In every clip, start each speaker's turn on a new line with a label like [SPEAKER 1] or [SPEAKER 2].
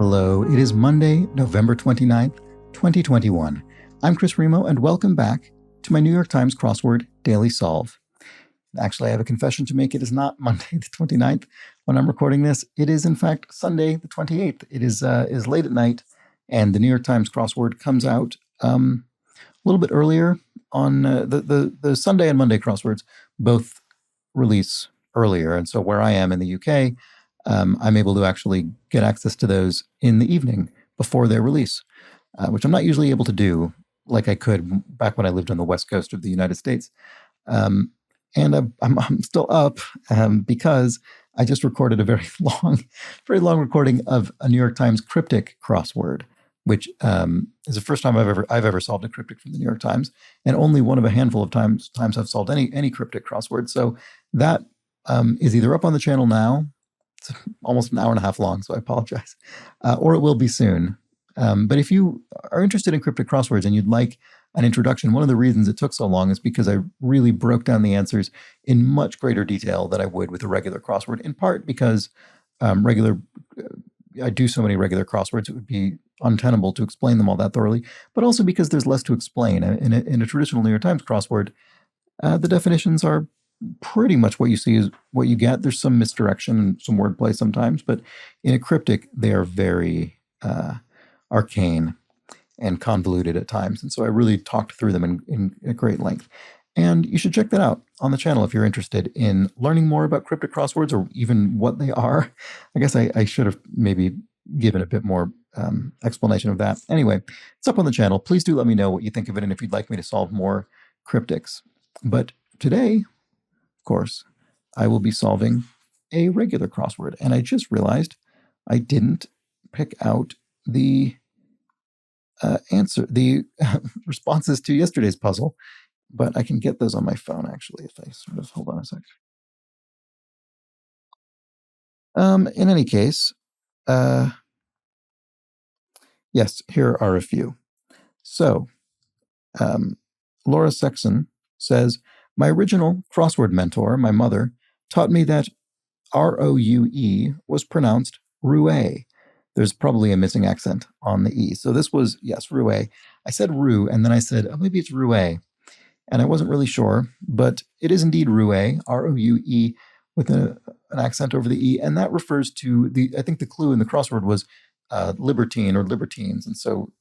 [SPEAKER 1] Hello, it is Monday, November 29th, 2021. I'm Chris Remo, and welcome back to my New York Times Crossword Daily Solve. Actually, I have a confession to make. It is not Monday the 29th when I'm recording this. It is, in fact, Sunday the 28th. It is late at night, and the New York Times crossword comes out a little bit earlier on the Sunday and Monday crosswords both release earlier. And so where I am in the UK, I'm able to actually get access to those in the evening before their release, which I'm not usually able to do like I could back when I lived on the West Coast of the United States. And I'm still up because I just recorded a very long recording of a New York Times cryptic crossword, which is the first time I've ever solved a cryptic from the New York Times, and only one of a handful of times I've solved any cryptic crossword. So that is either up on the channel now. It's almost an hour and a half long, so I apologize, or it will be soon. But if you are interested in cryptic crosswords and you'd like an introduction, one of the reasons it took so long is because I really broke down the answers in much greater detail than I would with a regular crossword, in part because I do so many regular crosswords, it would be untenable to explain them all that thoroughly, but also because there's less to explain. In a traditional New York Times crossword, the definitions are pretty much what you see is what you get. There's some misdirection and some wordplay sometimes, but in a cryptic, they are very arcane and convoluted at times. And so I really talked through them in great length. And you should check that out on the channel if you're interested in learning more about cryptic crosswords or even what they are. I guess I should have maybe given a bit more explanation of that. Anyway, it's up on the channel. Please do let me know what you think of it and if you'd like me to solve more cryptics. But today, of course, I will be solving a regular crossword. And I just realized I didn't pick out the responses to yesterday's puzzle, but I can get those on my phone, actually, if I sort of hold on a sec. In any case, yes, here are a few. So, Laura Sexton says, my original crossword mentor, my mother, taught me that R-O-U-E was pronounced Roué. There's probably a missing accent on the E. So this was, yes, Roué. I said Roux, and then I said, oh, maybe it's Roué. And I wasn't really sure, but it is indeed Roué, R-O-U-E, with an accent over the E. And that refers to I think the clue in the crossword was libertine or libertines. And so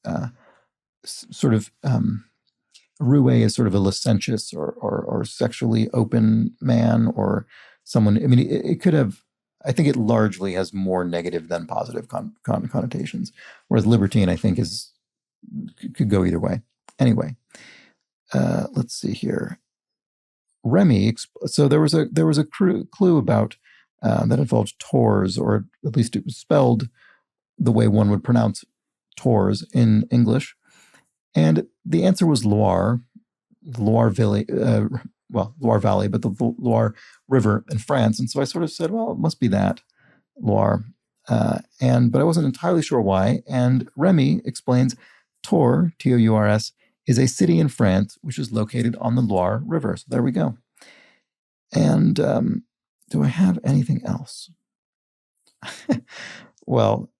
[SPEAKER 1] Roué is sort of a licentious or sexually open man or someone. I mean, it could have, I think it largely has more negative than positive connotations, whereas libertine, I think, could go either way. Anyway, let's see here. Remy, so there was a clue about that involved Tours, or at least it was spelled the way one would pronounce Tours in English. And the answer was Loire Valley, Loire Valley, but the Loire River in France. And so I sort of said, well, it must be that, Loire. But I wasn't entirely sure why. And Remy explains Tours, T-O-U-R-S, is a city in France which is located on the Loire River. So there we go. And do I have anything else? Well,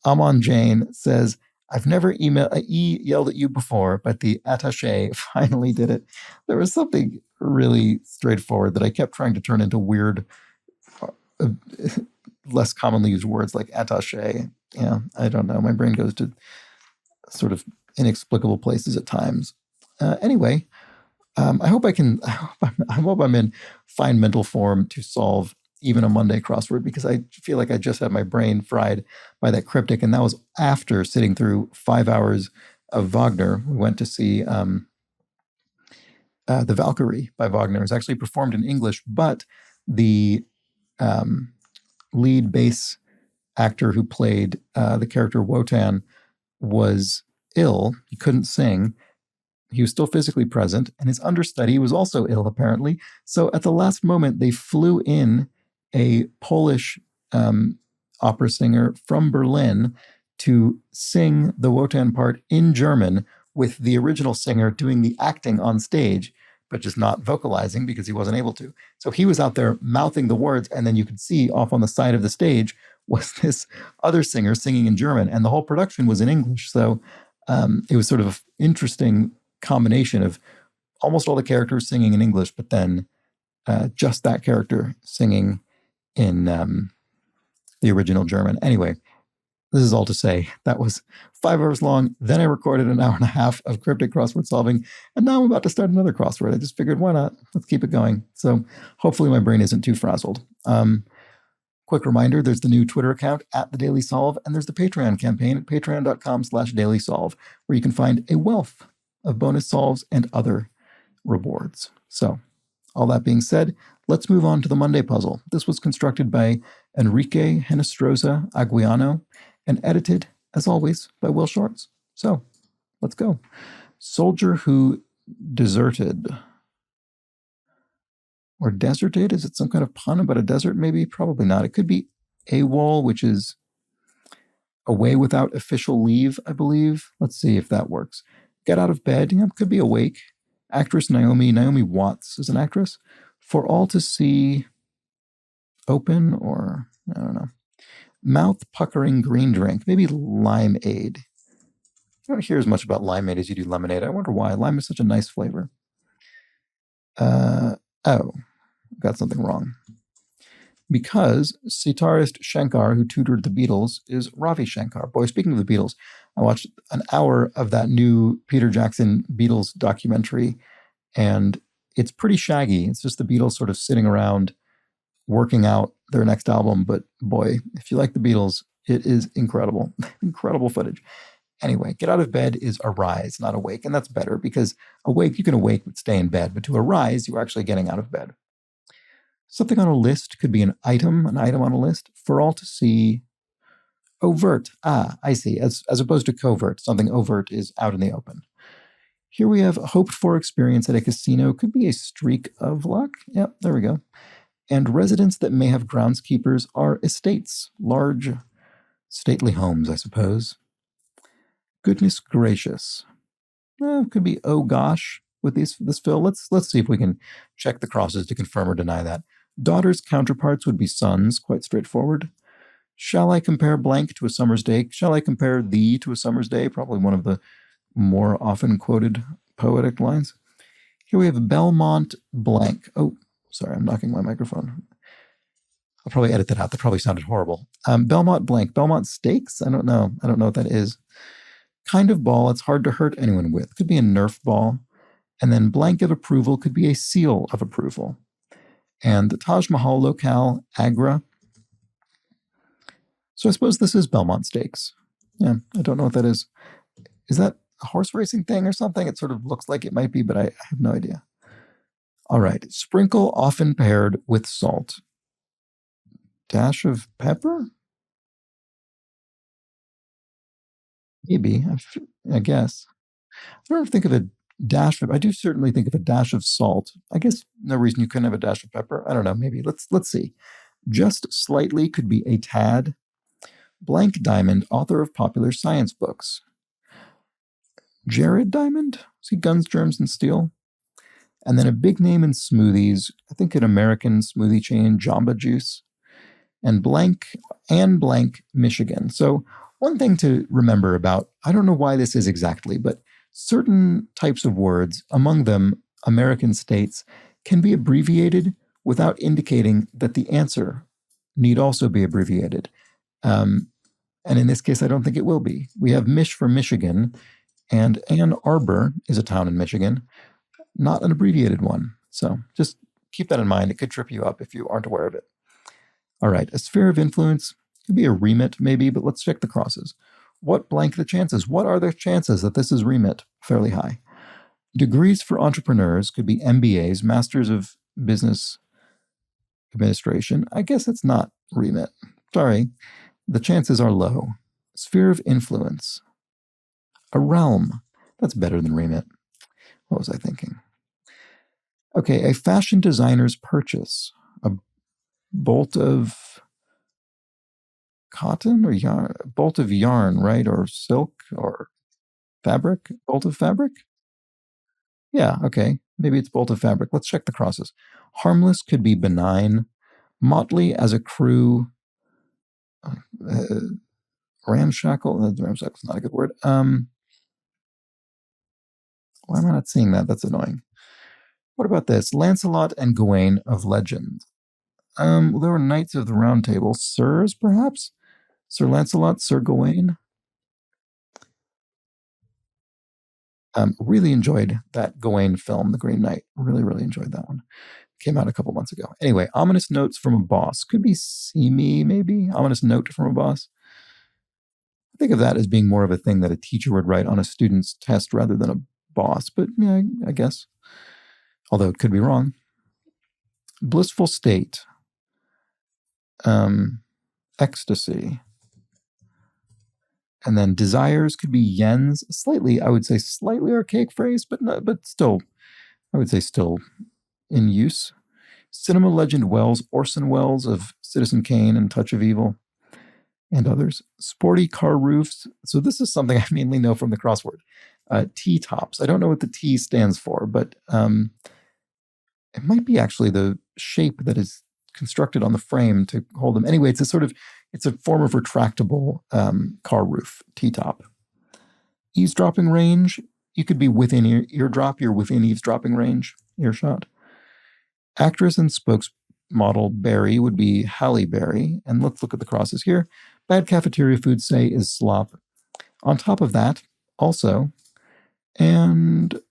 [SPEAKER 1] Amon Jane says, I've never yelled at you before, but the attaché finally did it. There was something really straightforward that I kept trying to turn into weird, less commonly used words like attaché. Yeah, I don't know. My brain goes to sort of inexplicable places at times. Anyway, I hope I'm in fine mental form to solve even a Monday crossword, because I feel like I just had my brain fried by that cryptic. And that was after sitting through 5 hours of Wagner. We went to see the Valkyrie by Wagner. It was actually performed in English, but the lead bass actor who played the character Wotan was ill. He couldn't sing. He was still physically present, and his understudy was also ill, apparently. So at the last moment, they flew in a Polish opera singer from Berlin to sing the Wotan part in German with the original singer doing the acting on stage, but just not vocalizing because he wasn't able to. So he was out there mouthing the words, and then you could see off on the side of the stage was this other singer singing in German, and the whole production was in English. So it was sort of an interesting combination of almost all the characters singing in English, but then just that character singing in the original German. Anyway, this is all to say that was 5 hours long. Then I recorded an hour and a half of cryptic crossword solving, and now I'm about to start another crossword. I just figured, why not? Let's keep it going. So hopefully my brain isn't too frazzled. Quick reminder, there's the new Twitter account @TheDailySolve, and there's the Patreon campaign at patreon.com/dailysolve, where you can find a wealth of bonus solves and other rewards. So all that being said, let's move on to the Monday puzzle. This was constructed by Enrique Henestrosa Aguiano and edited, as always, by Will Shorts. So let's go. Soldier who deserted. Or deserted? Is it some kind of pun about a desert? Maybe, probably not. It could be AWOL, which is away without official leave, I believe. Let's see if that works. Get out of bed. Could be awake. Actress Naomi Watts is an actress. For all to see. Open, or I don't know. Mouth puckering green drink. Maybe limeade. You don't hear as much about limeade as you do lemonade. I wonder why. Lime is such a nice flavor. Got something wrong. Because sitarist Shankar, who tutored the Beatles, is Ravi Shankar. Boy, speaking of the Beatles, I watched an hour of that new Peter Jackson Beatles documentary, and it's pretty shaggy. It's just the Beatles sort of sitting around working out their next album. But boy, if you like the Beatles, it is incredible. Incredible footage. Anyway, get out of bed is arise, not awake. And that's better because awake, you can awake but stay in bed. But to arise, you're actually getting out of bed. Something on a list could be an item on a list. For all to see. Overt. I see. As opposed to covert. Something overt is out in the open. Here we have hoped for experience at a casino. Could be a streak of luck. Yep, there we go. And residents that may have groundskeepers are estates. Large, stately homes, I suppose. Goodness gracious. Could be oh gosh with this fill. Let's see if we can check the crosses to confirm or deny that. Daughters' counterparts would be sons, quite straightforward. Shall I compare blank to a summer's day? Shall I compare thee to a summer's day? Probably one of the more often quoted poetic lines. Here we have Belmont blank. Oh, sorry, I'm knocking my microphone. I'll probably edit that out. That probably sounded horrible. Belmont blank. Belmont stakes? I don't know. I don't know what that is. Kind of ball it's hard to hurt anyone with. Could be a Nerf ball. And then blank of approval could be a seal of approval. And the Taj Mahal locale, Agra. So I suppose this is Belmont Stakes. Yeah, I don't know what that is. Is that a horse racing thing or something? It sort of looks like it might be, but I have no idea. All right. Sprinkle often paired with salt. Dash of pepper? Maybe, I guess. I don't think of a dash of, I do certainly think of a dash of salt. I guess no reason you couldn't have a dash of pepper. I don't know, maybe. Let's see. Just slightly could be a tad. Blank Diamond, author of popular science books. Jared Diamond? See Guns, Germs, and Steel? And then a big name in smoothies. I think an American smoothie chain, Jamba Juice. And blank, Michigan. So one thing to remember about, I don't know why this is exactly, but certain types of words, among them American states, can be abbreviated without indicating that the answer need also be abbreviated. And in this case, I don't think it will be. We have Mich for Michigan, and Ann Arbor is a town in Michigan, not an abbreviated one. So just keep that in mind. It could trip you up if you aren't aware of it. All right, a sphere of influence could be a remit maybe, but let's check the crosses. What blank the chances? What are the chances that this is remit? Fairly high. Degrees for entrepreneurs could be MBAs, Masters of Business Administration. I guess it's not remit. Sorry, the chances are low. Sphere of influence. A realm. That's better than remit. What was I thinking? Okay, a fashion designer's purchase. A bolt of cotton or yarn? Bolt of yarn, right? Or silk or fabric? Bolt of fabric? Yeah, okay. Maybe it's bolt of fabric. Let's check the crosses. Harmless could be benign. Motley as a crew. Ramshackle. Ramshackle's not a good word. Why am I not seeing that? That's annoying. What about this? Lancelot and Gawain of Legend. Well, there were Knights of the Round Table. Sirs, perhaps? Sir Lancelot, Sir Gawain. Really enjoyed that Gawain film, The Green Knight. Really, really enjoyed that one. Came out a couple months ago. Anyway, ominous notes from a boss. Could be see me, maybe. Ominous note from a boss. I think of that as being more of a thing that a teacher would write on a student's test rather than a boss. But yeah, I guess. Although it could be wrong. Blissful state. Ecstasy. And then desires could be yens. Slightly, I would say slightly archaic phrase, but still, I would say still in use. Cinema legend Wells, Orson Welles of Citizen Kane and Touch of Evil, and others. Sporty car roofs. So this is something I mainly know from the crossword. T-tops. I don't know what the T stands for, but it might be actually the shape that is constructed on the frame to hold them. Anyway, it's a form of retractable car roof, T-top. Eavesdropping range. You could be within eardrop. You're within eavesdropping range, earshot. Actress and spokesmodel Berry would be Halle Berry. And let's look at the crosses here. Bad cafeteria food, say, is slop. On top of that, also, and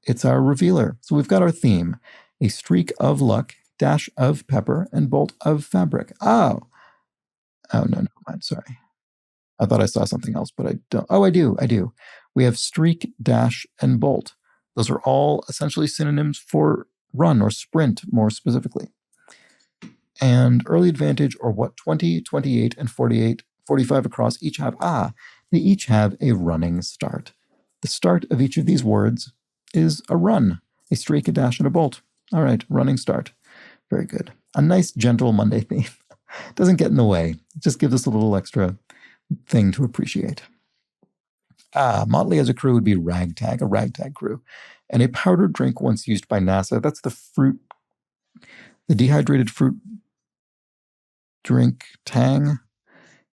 [SPEAKER 1] it's our revealer. So we've got our theme. A streak of luck, dash of pepper, and bolt of fabric. Oh, no, never mind. Sorry. I thought I saw something else, but I don't. Oh, I do. We have streak, dash, and bolt. Those are all essentially synonyms for run or sprint, more specifically. And early advantage, or what 20, 28, and 48, 45 across each have, they each have a running start. The start of each of these words is a run, a streak, a dash, and a bolt. All right, running start. Very good. A nice, gentle Monday theme. Doesn't get in the way. It just gives us a little extra thing to appreciate. Motley as a crew would be ragtag, a ragtag crew. And a powdered drink once used by NASA. That's the dehydrated fruit drink tang.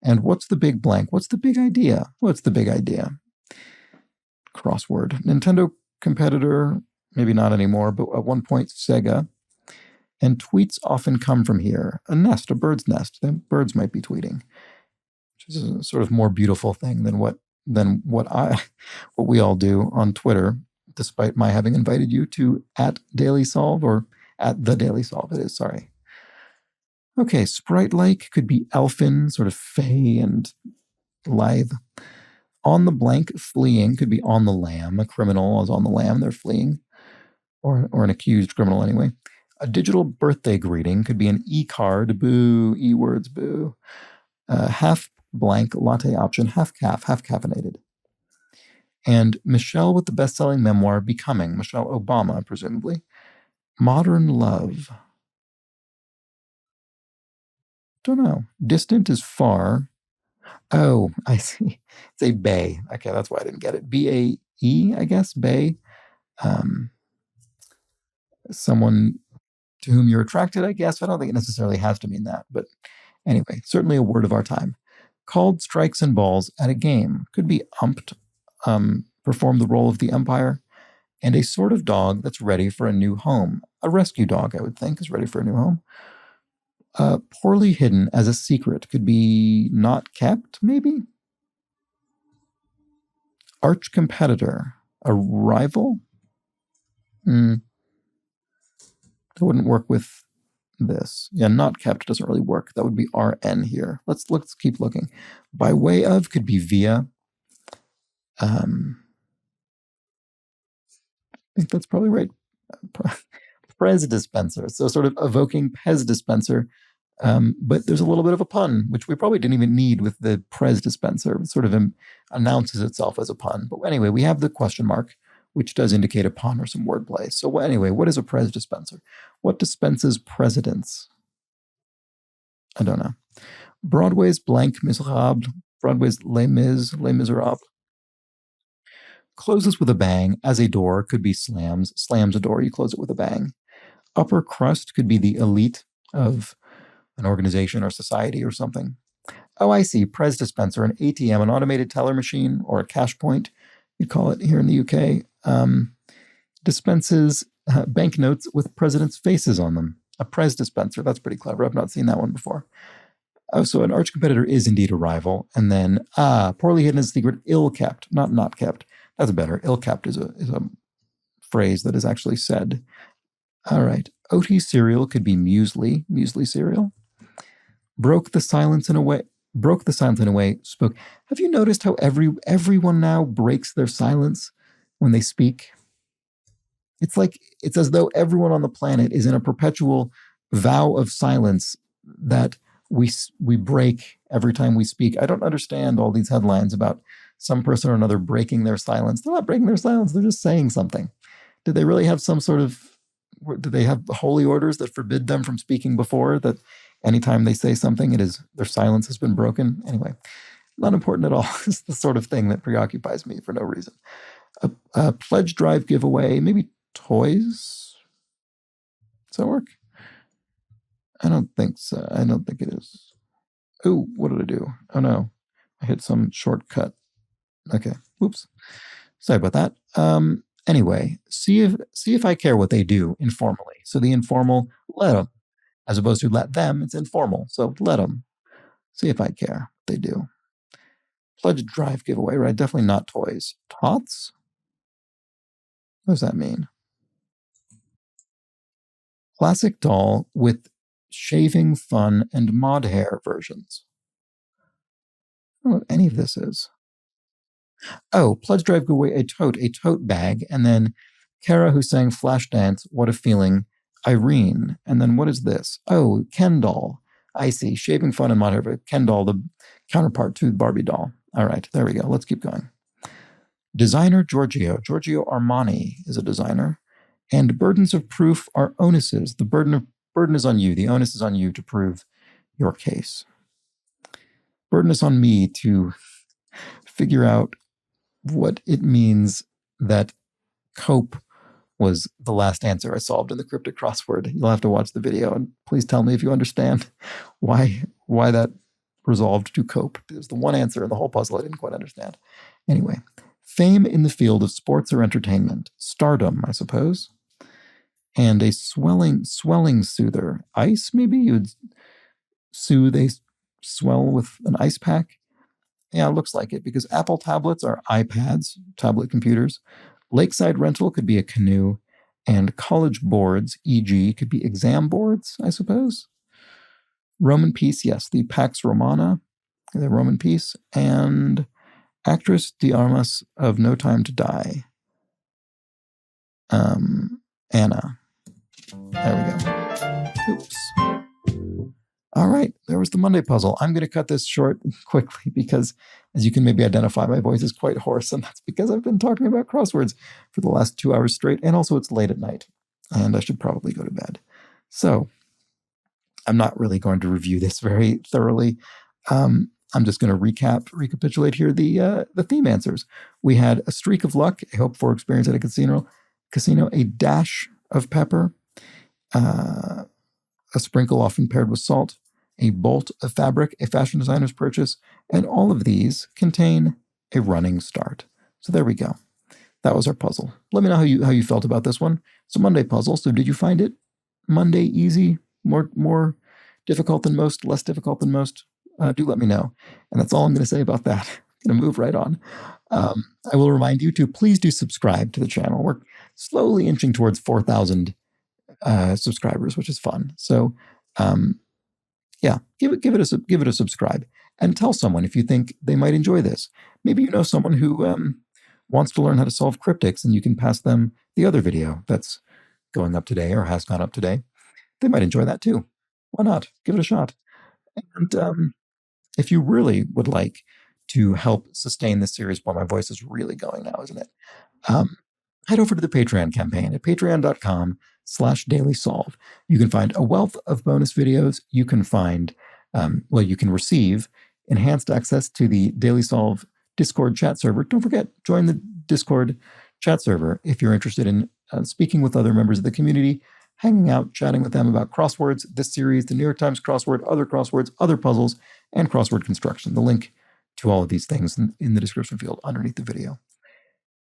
[SPEAKER 1] And what's the big blank? What's the big idea? Crossword. Nintendo competitor, maybe not anymore, but at one point Sega. And tweets often come from here. A nest, a bird's nest. The birds might be tweeting, which is a sort of more beautiful thing than what we all do on Twitter, despite my having invited you to @DailySolve or @TheDailySolve. It is, sorry. Okay, sprite-like could be elfin, sort of fey and lithe. On the blank, fleeing could be on the lam. A criminal is on the lam, they're fleeing. Or an accused criminal anyway. A digital birthday greeting could be an e-card, boo, e-words, boo. Half blank latte option, half caffeinated. And Michelle with the best-selling memoir Becoming, Michelle Obama, presumably. Modern love. Don't know. Distant is far. Oh, I see. It's a bay. Okay, that's why I didn't get it. B-A-E, I guess, bay. Someone to whom you're attracted, I guess. I don't think it necessarily has to mean that. But anyway, certainly a word of our time. Called strikes and balls at a game. Could be umped, perform the role of the umpire. And a sort of dog that's ready for a new home. A rescue dog, I would think, is ready for a new home. Poorly hidden as a secret. Could be not kept, maybe? Arch competitor. A rival? That wouldn't work with this. Yeah, not kept doesn't really work. That would be RN here. Let's keep looking. By way of could be via. I think that's probably right. Prez dispenser. So sort of evoking Pez dispenser. But there's a little bit of a pun, which we probably didn't even need with the Prez dispenser. It sort of announces itself as a pun. But anyway, we have the question mark, which does indicate a pun or some wordplay. So anyway, what is a Prez dispenser? What dispenses presidents? I don't know. Broadway's Blank Miserable. Broadway's Les Mis, Les Miserables. Closes with a bang, as a door could be slams. Slams a door, you close it with a bang. Upper crust could be the elite of an organization or society or something. Oh, I see. Pres dispenser, an ATM, an automated teller machine, or a cash point, you'd call it here in the UK, dispenses banknotes with presidents' faces on them. A Pres dispenser. That's pretty clever. I've not seen that one before. Oh, so an arch competitor is indeed a rival. And then, poorly hidden is secret, ill kept, not kept. That's better. Ill kept is a phrase that is actually said. All right. OT cereal could be muesli cereal. Broke the silence in a way, spoke. Have you noticed how everyone now breaks their silence when they speak? It's as though everyone on the planet is in a perpetual vow of silence that we break every time we speak. I don't understand all these headlines about some person or another breaking their silence. They're not breaking their silence. They're just saying something. Did they really have do they have holy orders that forbid them from speaking before, that anytime they say something, their silence has been broken? Anyway, not important at all. It's the sort of thing that preoccupies me for no reason. A pledge drive giveaway, maybe toys. Does that work? I don't think so. I don't think it is. Oh, what did I do? Oh no, I hit some shortcut. Okay, oops. Sorry about that. Anyway, see if I care what they do informally. So the informal, let them, as opposed to let them. It's informal, so let them. See if I care what they do. Pledge drive giveaway, right? Definitely not toys. Tots? What does that mean? Classic doll with shaving fun and mod hair versions. I don't know what any of this is. Oh, pledge drive giveaway, a tote bag, and then Kara who sang Flashdance, What a Feeling, Irene, and then what is this? Oh, Ken doll. I see. Shaving fun and mod hair. Ken doll, the counterpart to Barbie doll. All right, there we go. Let's keep going. Designer Giorgio Armani is a designer. And burdens of proof are onuses. The burden is on you. The onus is on you to prove your case. Burden is on me to figure out what it means that cope was the last answer I solved in the cryptic crossword. You'll have to watch the video and please tell me if you understand why that resolved to cope. There's the one answer in the whole puzzle I didn't quite understand. Anyway, fame in the field of sports or entertainment. Stardom, I suppose. And a swelling soother. Ice, maybe? You'd soothe a swell with an ice pack? Yeah, it looks like it, because Apple tablets are iPads, tablet computers. Lakeside rental could be a canoe. And college boards, e.g., could be exam boards, I suppose. Roman peace, yes, the Pax Romana, the Roman peace. And actress de Armas of No Time to Die. Anna. There we go. Oops. All right, there was the Monday puzzle. I'm going to cut this short quickly because, as you can maybe identify, my voice is quite hoarse, and that's because I've been talking about crosswords for the last 2 hours straight, and also it's late at night, and I should probably go to bed. So I'm not really going to review this very thoroughly. I'm just going to recapitulate here the theme answers. We had a streak of luck, a hope for experience at a casino, a dash of pepper, a sprinkle often paired with salt, a bolt of fabric, a fashion designer's purchase, and all of these contain a running start. So there we go. That was our puzzle. Let me know how you felt about this one. It's a Monday puzzle, so did you find it Monday easy, more difficult than most, less difficult than most? Do let me know. And that's all I'm going to say about that. I'm going to move right on. I will remind you to please do subscribe to the channel. We're slowly inching towards 4,000 subscribers, which is fun. So, yeah, give it a subscribe, and tell someone if you think they might enjoy this. Maybe you know someone who wants to learn how to solve cryptics, and you can pass them the other video that's going up today or has gone up today. They might enjoy that too. Why not? Give it a shot. And if you really would like to help sustain this series, while my voice is really going now, isn't it? Head over to the Patreon campaign at patreon.com/dailysolve. You can find a wealth of bonus videos. You can find, you can receive enhanced access to the Daily Solve Discord chat server. Don't forget, join the Discord chat server if you're interested in speaking with other members of the community, hanging out, chatting with them about crosswords, this series, the New York Times crossword, other crosswords, other puzzles, and crossword construction. The link to all of these things in the description field underneath the video.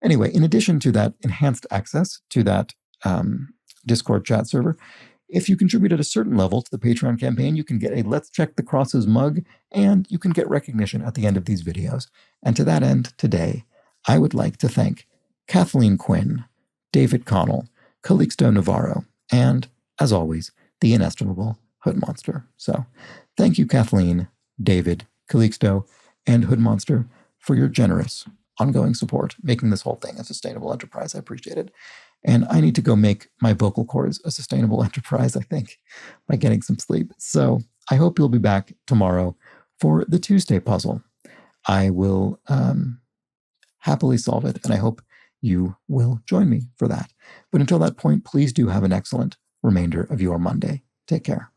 [SPEAKER 1] Anyway, in addition to that enhanced access to that Discord chat server, if you contribute at a certain level to the Patreon campaign, you can get a Let's Check the Crosses mug, and you can get recognition at the end of these videos. And to that end, today, I would like to thank Kathleen Quinn, David Connell, Calixto Navarro, and, as always, the inestimable Hood Monster. So, thank you, Kathleen, David, Calixto, and Hood Monster, for your generous, ongoing support, making this whole thing a sustainable enterprise. I appreciate it. And I need to go make my vocal cords a sustainable enterprise, I think, by getting some sleep. So I hope you'll be back tomorrow for the Tuesday puzzle. I will happily solve it, and I hope you will join me for that. But until that point, please do have an excellent remainder of your Monday. Take care.